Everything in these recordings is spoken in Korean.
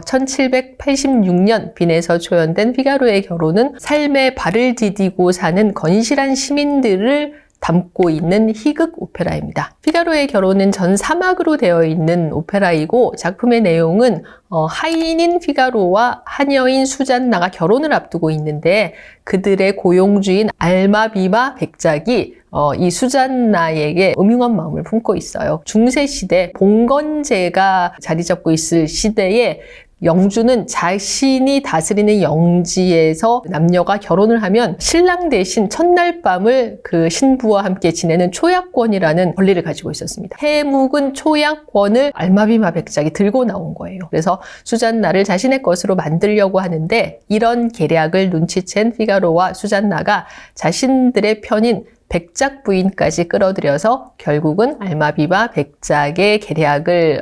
1786년 빈에서 초연된 피가로의 결혼은 삶의 발을 디디고 사는 건실한 시민들을 담고 있는 희극 오페라입니다. 피가로의 결혼은 전 3악으로 되어 있는 오페라이고 작품의 내용은 하인인 피가로와 하녀인 수잔나가 결혼을 앞두고 있는데 그들의 고용주인 알마비마 백작이 이 수잔나에게 음흉한 마음을 품고 있어요. 중세시대 봉건제가 자리 잡고 있을 시대에 영주는 자신이 다스리는 영지에서 남녀가 결혼을 하면 신랑 대신 첫날 밤을 그 신부와 함께 지내는 초약권이라는 권리를 가지고 있었습니다. 해묵은 초약권을 알마비마 백작이 들고 나온 거예요. 그래서 수잔나를 자신의 것으로 만들려고 하는데 이런 계략을 눈치챈 피가로와 수잔나가 자신들의 편인 백작 부인까지 끌어들여서 결국은 알마비마 백작의 계략을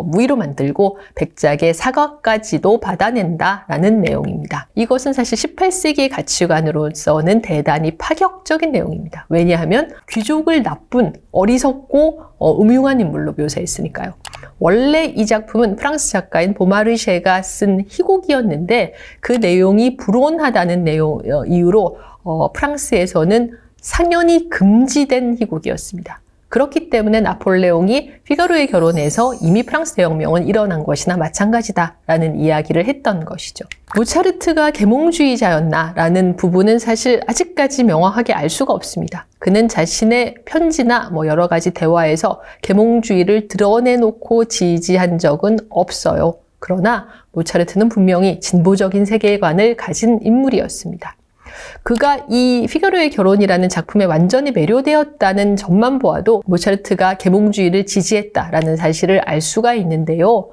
무위로 만들고 백작의 사과까지도 받아낸다라는 내용입니다. 이것은 사실 18세기의 가치관으로서는 대단히 파격적인 내용입니다. 왜냐하면 귀족을 나쁜, 어리석고 음흉한 인물로 묘사했으니까요. 원래 이 작품은 프랑스 작가인 보마르쉐가 쓴 희곡이었는데 그 내용이 불온하다는 이유로 프랑스에서는 상연히 금지된 희곡이었습니다. 그렇기 때문에 나폴레옹이 피가로의 결혼에서 이미 프랑스 대혁명은 일어난 것이나 마찬가지다라는 이야기를 했던 것이죠. 모차르트가 계몽주의자였나라는 부분은 사실 아직까지 명확하게 알 수가 없습니다. 그는 자신의 편지나 여러 가지 대화에서 계몽주의를 드러내놓고 지지한 적은 없어요. 그러나 모차르트는 분명히 진보적인 세계관을 가진 인물이었습니다. 그가 이 피가로의 결혼이라는 작품에 완전히 매료되었다는 점만 보아도 모차르트가 계몽주의를 지지했다라는 사실을 알 수가 있는데요.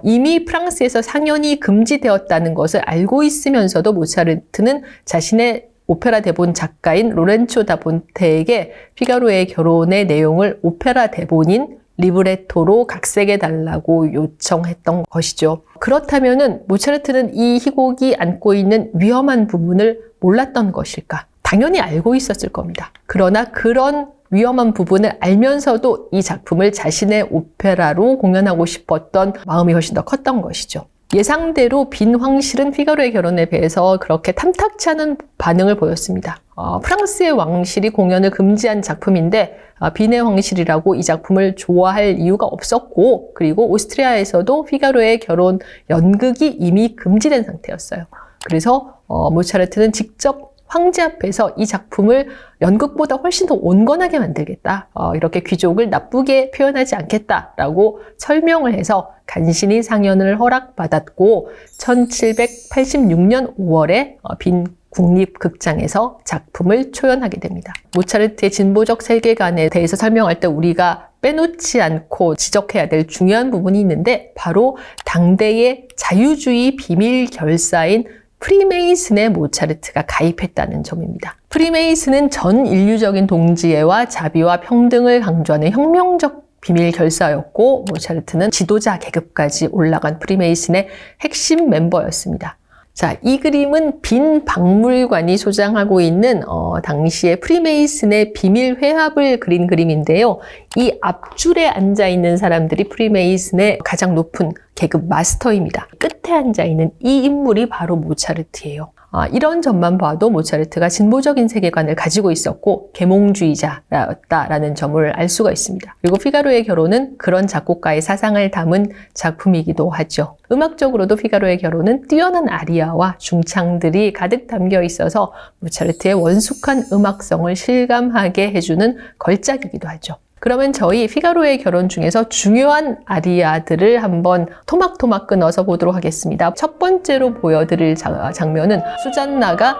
이미 프랑스에서 상연히 금지되었다는 것을 알고 있으면서도 모차르트는 자신의 오페라 대본 작가인 로렌초 다 본테에게 피가로의 결혼의 내용을 오페라 대본인 리브레토로 각색해달라고 요청했던 것이죠. 그렇다면은 모차르트는 이 희곡이 안고 있는 위험한 부분을 몰랐던 것일까? 당연히 알고 있었을 겁니다. 그러나 그런 위험한 부분을 알면서도 이 작품을 자신의 오페라로 공연하고 싶었던 마음이 훨씬 더 컸던 것이죠. 예상대로 빈 황실은 피가로의 결혼에 비해서 그렇게 탐탁치 않은 반응을 보였습니다. 프랑스의 왕실이 공연을 금지한 작품인데 빈의 황실이라고 이 작품을 좋아할 이유가 없었고 그리고 오스트리아에서도 피가로의 결혼 연극이 이미 금지된 상태였어요. 그래서 모차르트는 직접 황제 앞에서 이 작품을 연극보다 훨씬 더 온건하게 만들겠다. 이렇게 귀족을 나쁘게 표현하지 않겠다라고 설명을 해서 간신히 상연을 허락받았고 1786년 5월에 빈 국립극장에서 작품을 초연하게 됩니다. 모차르트의 진보적 세계관에 대해서 설명할 때 우리가 빼놓지 않고 지적해야 될 중요한 부분이 있는데 바로 당대의 자유주의 비밀 결사인 프리메이슨에 모차르트가 가입했다는 점입니다. 프리메이슨은 전 인류적인 동지애와 자비와 평등을 강조하는 혁명적 비밀 결사였고 모차르트는 지도자 계급까지 올라간 프리메이슨의 핵심 멤버였습니다. 자, 이 그림은 빈 박물관이 소장하고 있는 당시의 프리메이슨의 비밀 회합을 그린 그림인데요. 이 앞줄에 앉아있는 사람들이 프리메이슨의 가장 높은 계급 마스터입니다. 끝에 앉아있는 이 인물이 바로 모차르트예요. 이런 점만 봐도 모차르트가 진보적인 세계관을 가지고 있었고 계몽주의자였다라는 점을 알 수가 있습니다. 그리고 피가로의 결혼은 그런 작곡가의 사상을 담은 작품이기도 하죠. 음악적으로도 피가로의 결혼은 뛰어난 아리아와 중창들이 가득 담겨 있어서 모차르트의 원숙한 음악성을 실감하게 해주는 걸작이기도 하죠. 그러면 저희 피가로의 결혼 중에서 중요한 아리아들을 한번 토막토막 끊어서 보도록 하겠습니다. 첫 번째로 보여드릴 장면은 수잔나가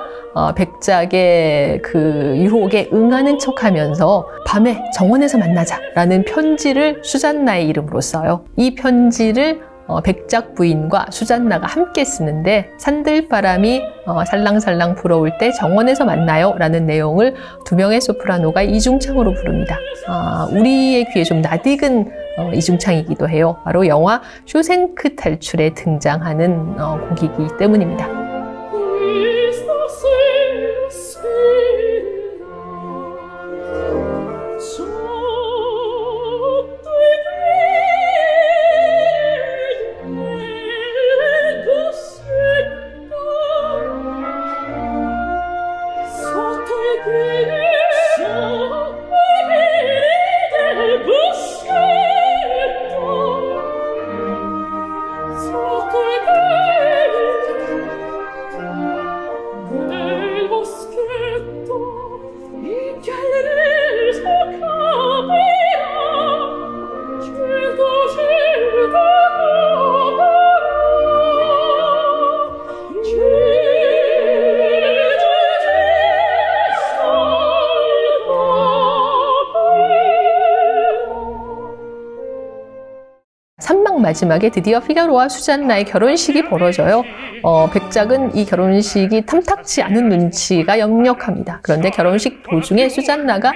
백작의 그 유혹에 응하는 척하면서 밤에 정원에서 만나자라는 편지를 수잔나의 이름으로 써요. 이 편지를 백작 부인과 수잔나가 함께 쓰는데 산들바람이 살랑살랑 불어올 때 정원에서 만나요 라는 내용을 두 명의 소프라노가 이중창으로 부릅니다. 우리의 귀에 좀 낯익은 이중창이기도 해요. 바로 영화 쇼생크 탈출에 등장하는 곡이기 때문입니다. 마지막에 드디어 피가로와 수잔나의 결혼식이 벌어져요. 백작은 이 결혼식이 탐탁치 않은 눈치가 역력합니다. 그런데 결혼식 도중에 수잔나가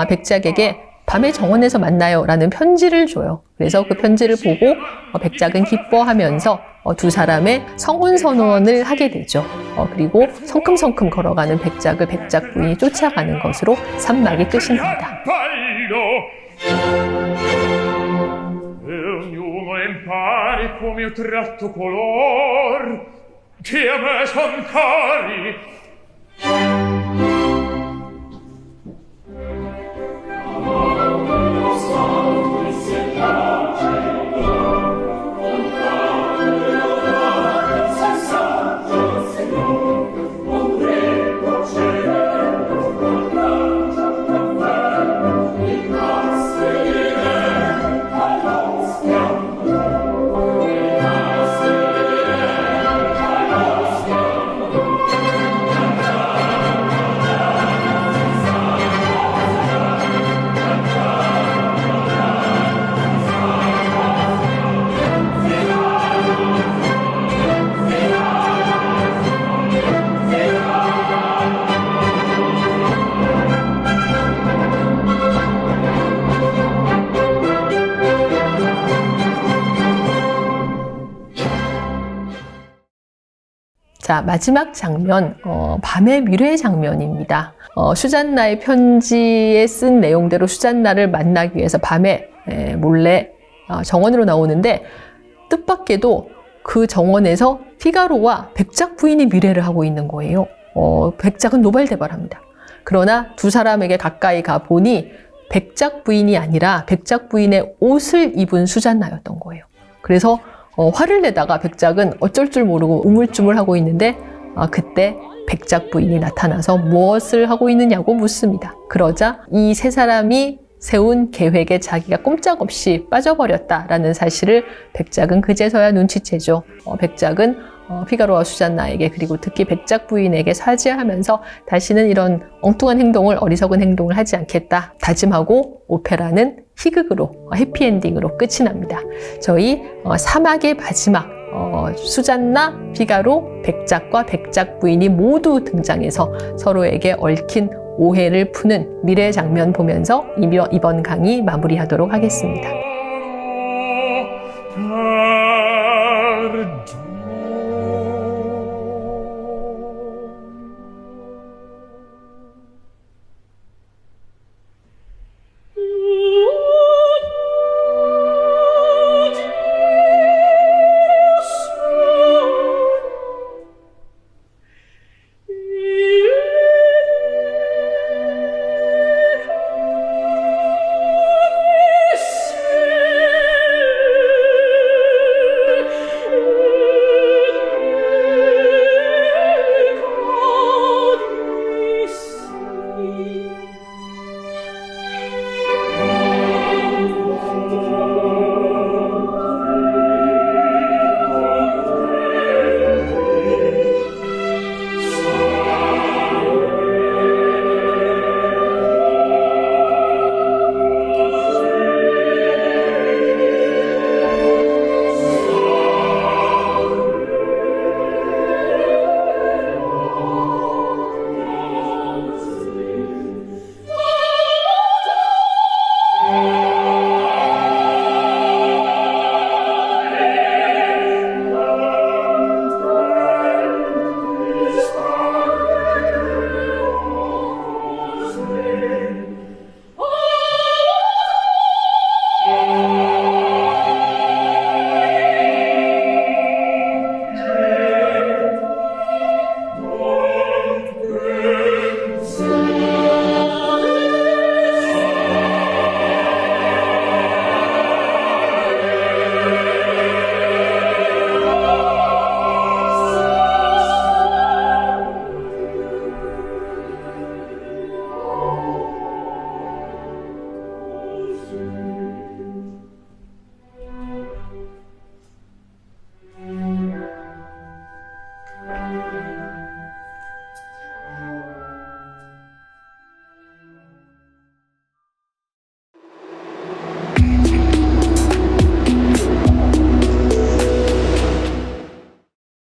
백작에게 밤에 정원에서 만나요 라는 편지를 줘요. 그래서 그 편지를 보고 백작은 기뻐하면서 두 사람의 성혼선언을 하게 되죠. 그리고 성큼성큼 걸어가는 백작을 백작 부인이 쫓아가는 것으로 3막이 끝이 납니다. 자, 마지막 장면, 밤의 미래 장면입니다. 수잔나의 편지에 쓴 내용대로 수잔나를 만나기 위해서 밤에 몰래 정원으로 나오는데 뜻밖에도 그 정원에서 피가로와 백작 부인이 미래를 하고 있는 거예요. 백작은 노발대발합니다. 그러나 두 사람에게 가까이 가 보니 백작 부인이 아니라 백작 부인의 옷을 입은 수잔나였던 거예요. 그래서 화를 내다가 백작은 어쩔 줄 모르고 우물쭈물하고 있는데 그때 백작 부인이 나타나서 무엇을 하고 있느냐고 묻습니다. 그러자 이 세 사람이 세운 계획에 자기가 꼼짝없이 빠져버렸다라는 사실을 백작은 그제서야 눈치채죠. 백작은 피가로와 수잔나에게 그리고 특히 백작 부인에게 사죄하면서 다시는 이런 엉뚱한 행동을 어리석은 행동을 하지 않겠다 다짐하고 오페라는 희극으로 해피엔딩으로 끝이 납니다. 저희 사막의 마지막 수잔나, 피가로, 백작과 백작 부인이 모두 등장해서 서로에게 얽힌 오해를 푸는 미래 장면 보면서 이번 강의 마무리하도록 하겠습니다.